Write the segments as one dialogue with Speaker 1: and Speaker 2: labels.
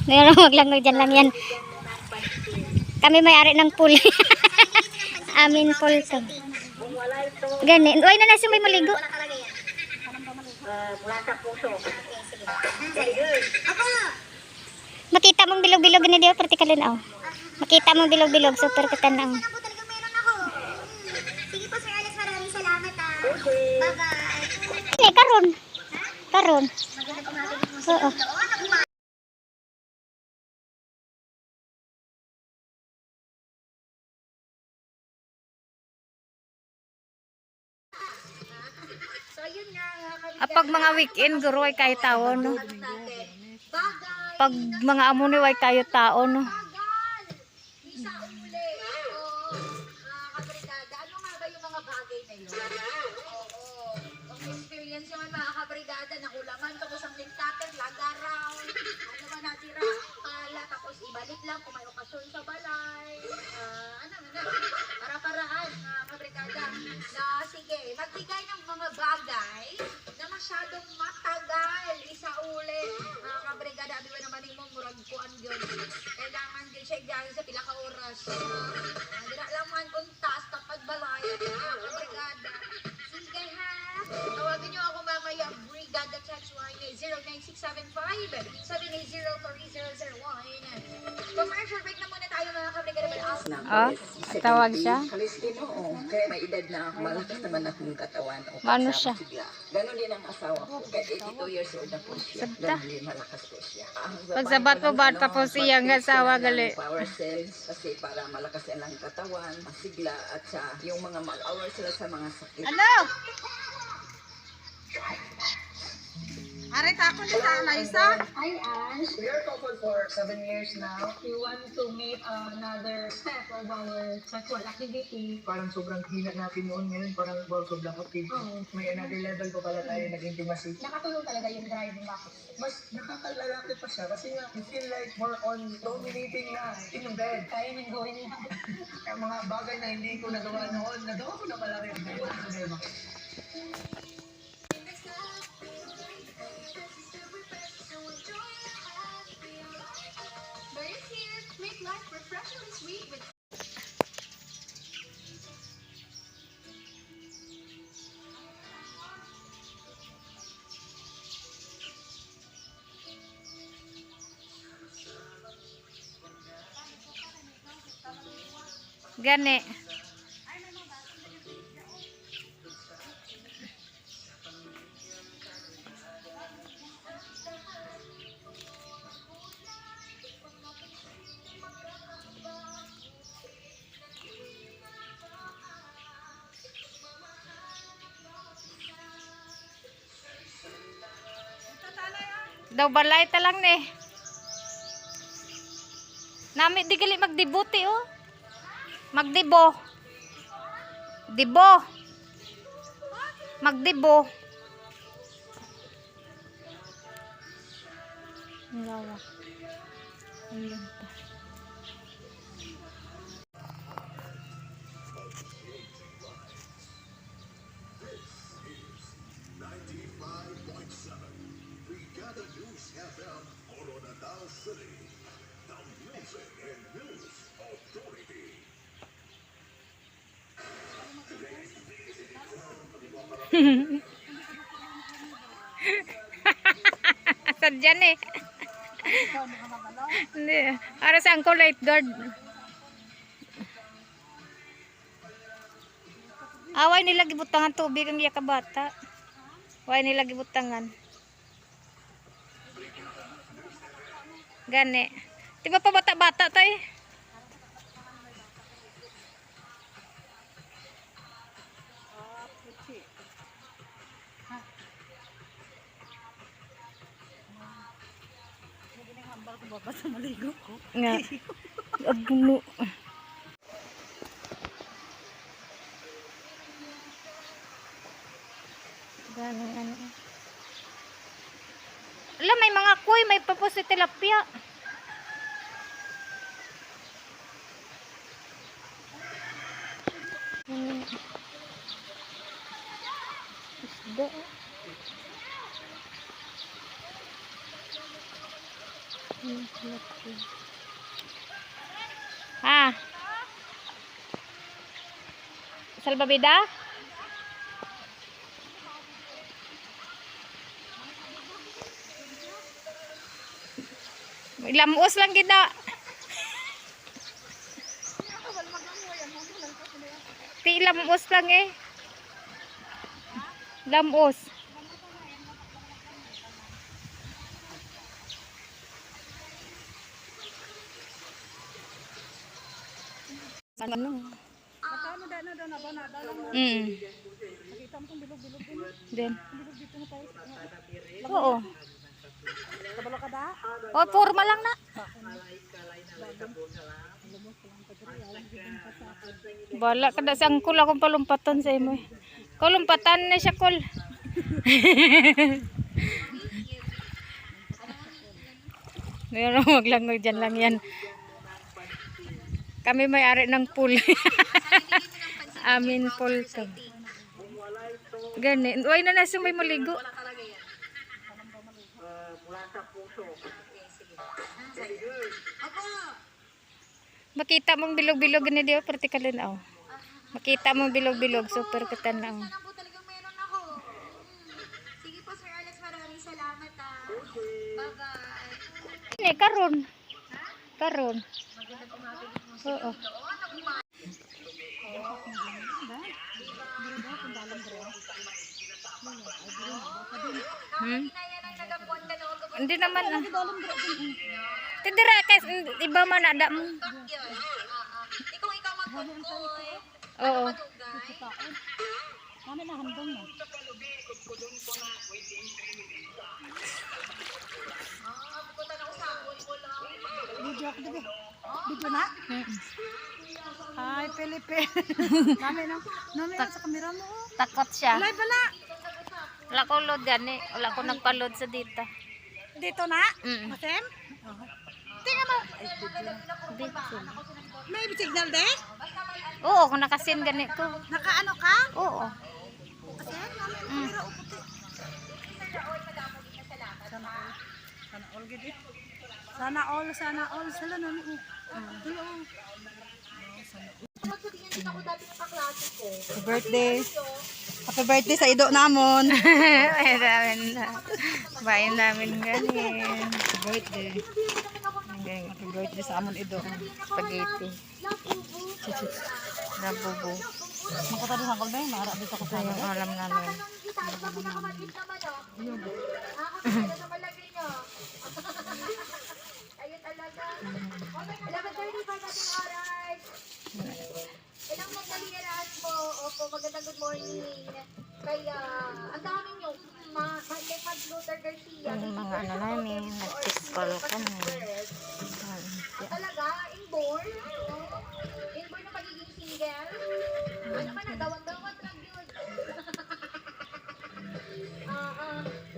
Speaker 1: Ngayon maglangoy dyan lang yan. Kami may-ari ng pool. Amin pool to. Ganun. Uy, na nasa may maligo.
Speaker 2: Mula sa puso.
Speaker 1: Makita mong bilog-bilog na diyo, partikalin aw. Makita mong bilog-bilog, super katanaw.
Speaker 2: Sige po Sir Alex, maraming salamat ah. Bye-bye.
Speaker 1: Eh, karon. Karon. Oo. Pag mga weekend guro ay kayo tao no. Pag mga amuni ay kayo tao no.
Speaker 2: Isa uli. Oo. Kabrigada. Ano nga ba yung mga bagay na yun? Oo. Ang experience naman mga kabrigada, nakulaman tapos ang lintater, lagaraw. Ano ba natira? Pala, tapos ibalik lang kung may okasyon sa balay. Ano na? Para-paraan mga kabrigada. Na sige, magbigay ng mga bagay na masyadong matagal. Isa uli. Mga kabrigada, abiwa naman yung murag kuan yun. Kailangan din siya igyahin sa pila ka oras. Dira lang man kung taas tapad balayan. Mga kabrigada. Sige ha. Tawagin niyo ako mamaya. Brigada Text line 09675-780-3001. Commercial break na muna tayo mga kabrigada.
Speaker 1: Ah, tawag siya.
Speaker 3: Kaya may edad na ako, malakas naman akong katawan.
Speaker 1: Ano siya?
Speaker 3: Ganon din ang asawa ko. Kaya 82 years old na po siya.
Speaker 1: Sabta.
Speaker 3: Ganon din, malakas po siya.
Speaker 1: Pagsabat mo ba tapos siya ang asawa gali.
Speaker 3: Power cells kasi para malakas yan ang katawan, masigla at sa yung mga mag-hour sila sa mga sakit.
Speaker 4: Ano? Arit ako ni sa Liza.
Speaker 2: Hi, Ash.
Speaker 5: We are coupled for 7 years now. We want to make another step of our sexual activity. Parang sobrang hina natin noon ngayon, parang sobrang active. May another level pa pala tayo nag-intimacy.
Speaker 2: Nakatulong talaga yung drive mo bakit?
Speaker 5: Mas nakakalalaki pa siya kasi nga, you feel like more on dominating na in the bed.
Speaker 2: Kaya nang gawin niya.
Speaker 5: Kaya mga bagay na hindi ko nagawa noon, nagawa ko na pala rin. Problema.
Speaker 2: Make life refreshingly sweet with
Speaker 1: Gani. Daw balay ta lang ni. Nami di gali magdibuti oh. Magdibo. Dibo. Magdibo. Lawa. Ayun pa. Sadyan eh. Hindi. Para sa angko lifeguard. Away nila gibutangan tubig ang iya ka bata. Away nila gibutangan. Gani. Di ba pa bata-bata tayo?
Speaker 4: Basta maligo ko.
Speaker 1: Nga. Agulo. Ganun ano. Alam, may mga kuy, may papos si tilapia. Isda. Ha? Salbabida? Lamus lang kita. Ti lamus lang eh. Lamus. Ano? Nakita mo itong bilog-bilog din. Bilog dito na tayo. Oo. Kabalo ka da? O, forma lang na. Bala ka na sa angkol akong palumpatan sa imo. Kalumpatan na siya, kol. Meron, maglangog dyan lang yan. Kami may-ari ng pool. Amin pool to. Gani. Uy, na nasa may maligo. Makita mong bilog-bilog gani diyo, partikalin aw. Makita mong bilog-bilog, super katanaw.
Speaker 2: Sana po talagang meron ako. Sige po, Sir Alex, maraming salamat ah. Bye-bye.
Speaker 1: Ini karon. Karon. Oo. Hindi naman ah. Tidira kasi iba man ada mo.
Speaker 2: Ikaw magkukoy.
Speaker 1: Oo.
Speaker 4: Kami na handong na.
Speaker 2: Pupunta na ako sa ambon mo lang.
Speaker 4: Video ako dibi. Video na? Ay, Felipe. Nami na sa kamera mo.
Speaker 1: Takot siya.
Speaker 4: Live na.
Speaker 1: Wala ko load gani. Wala ko nagpa-load sa data.
Speaker 4: Dito na? Masem? Tingnan mo.
Speaker 1: Bitsin.
Speaker 4: May signal de?
Speaker 1: Oo, kung nakasin gani ko.
Speaker 4: Nakaano ka?
Speaker 1: Oo.
Speaker 4: Kasi nami kamera uputi. Sana all gid. Sana all sila nami.
Speaker 2: Magsabihin din ako dati ng kaklase ko.
Speaker 4: Birthday. Happy birthday sa ido namon.
Speaker 1: Bayan namin na. Bayan namin ganin.
Speaker 4: Happy birthday. Happy birthday sa amon ido.
Speaker 1: Spaghetti. Nabubo.
Speaker 4: Makita din ako ba? Maara dito ko sa
Speaker 1: Yung alam namin.
Speaker 2: Sabi ko pinakamaliit naman oh. Kakakita sa malagay nyo. Ayun talaga. 11:35 natin oras. Ilang nagdaliras mo? Opo, magandang good morning. Kaya, ang dami nyo. Kay Pag Luther Garcia.
Speaker 1: Yung mga ano namin, nag-fistball kami.
Speaker 2: Talaga, inborn. Inborn na magiging single. Ano man na, dawag-dawag lang yun.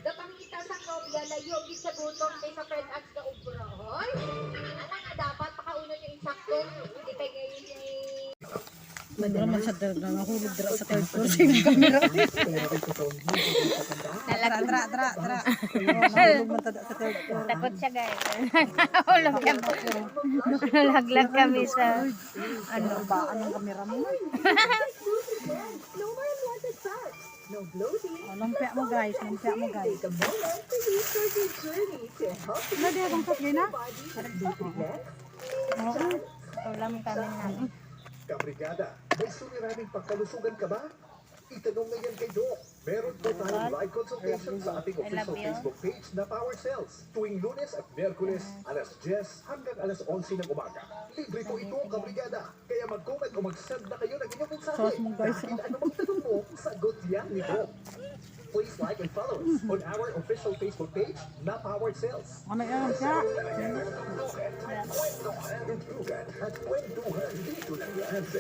Speaker 2: Dapangita sa kopya, layo, sa gutom, kaysa friend ads ka ubra. Hoy, ano nga dapat, pakaunan yung insakto. Hindi kayo ngayon
Speaker 4: Mandira man sa dara nahulog dira sa third floor sa kamera. Dra. Nahulog man tada sa third floor.
Speaker 1: Takot siya guys. Nalaglag kami sa
Speaker 4: Ano ba anong kamera mo? Lumpia mo guys. Na dia bang sa gina?
Speaker 1: ulam kami namin.
Speaker 6: Kabrigada, may suliraning pagkalusugan ka ba? Itanong na yan kay Doc. Meron po tayong live consultation sa ating official
Speaker 1: you.
Speaker 6: Facebook page na Power Cells. Tuwing Lunes at Miyerkules, alas 10 hanggang alas 11 ng umaga. Libre po ito, kabrigada. Kaya mag-comment o mag-send na kayo ng inyong mensahe. Dahil ano mang tanong mo, sagot yan ni Doc. Please like and follow us on our official Facebook page na Power Cells.
Speaker 4: Ano yan siya?
Speaker 6: At kwentuhan dito lang yan sa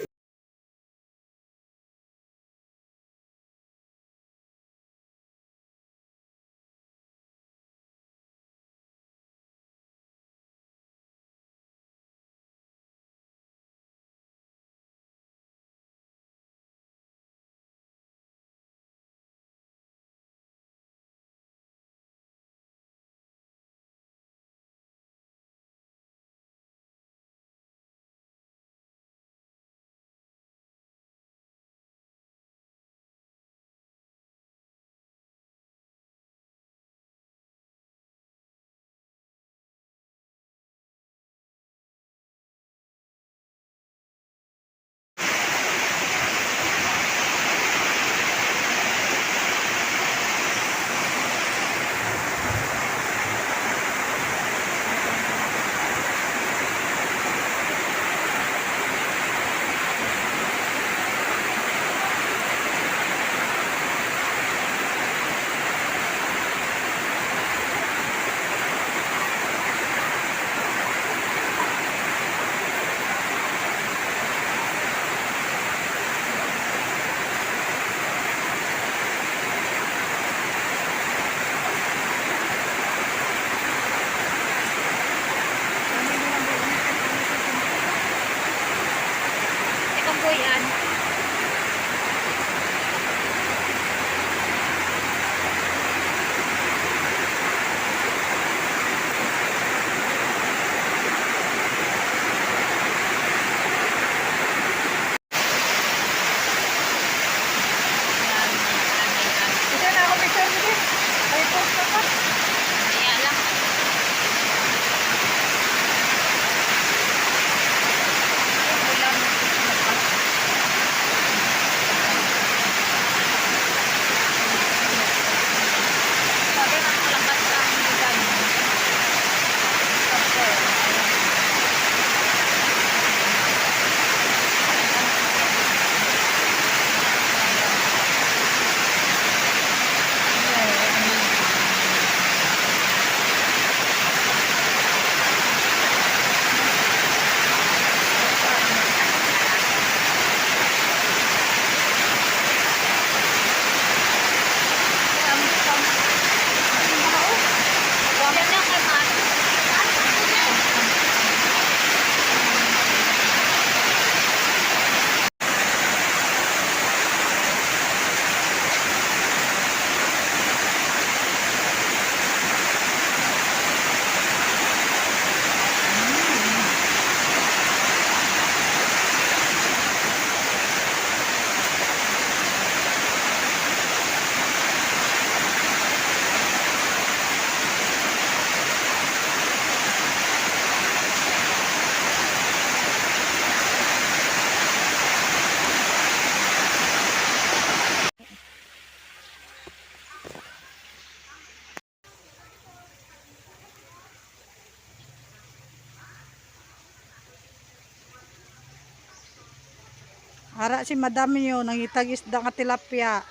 Speaker 4: Hara si madam yun, nangitag isda nga tilapia.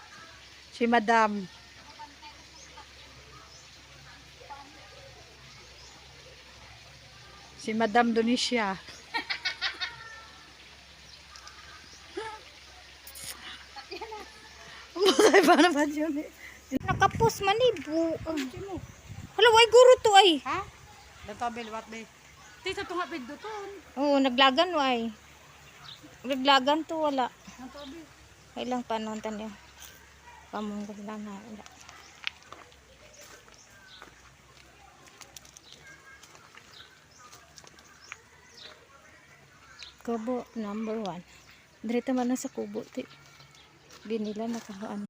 Speaker 4: Si madam. Si Madam Donisha. Masay pa naman yun eh.
Speaker 1: Nakapos man eh. Hala, way guro to ay.
Speaker 4: Ha? Dato bilwat be. Tito tunga pigdo to.
Speaker 1: Oo, naglagan way. Naglagan to wala.
Speaker 4: Dato be.
Speaker 1: Kailang panon tanyo. Pamong lang na wala. Kubo number 1. Dirito man na sa kubo ti. Di nila nakahaan.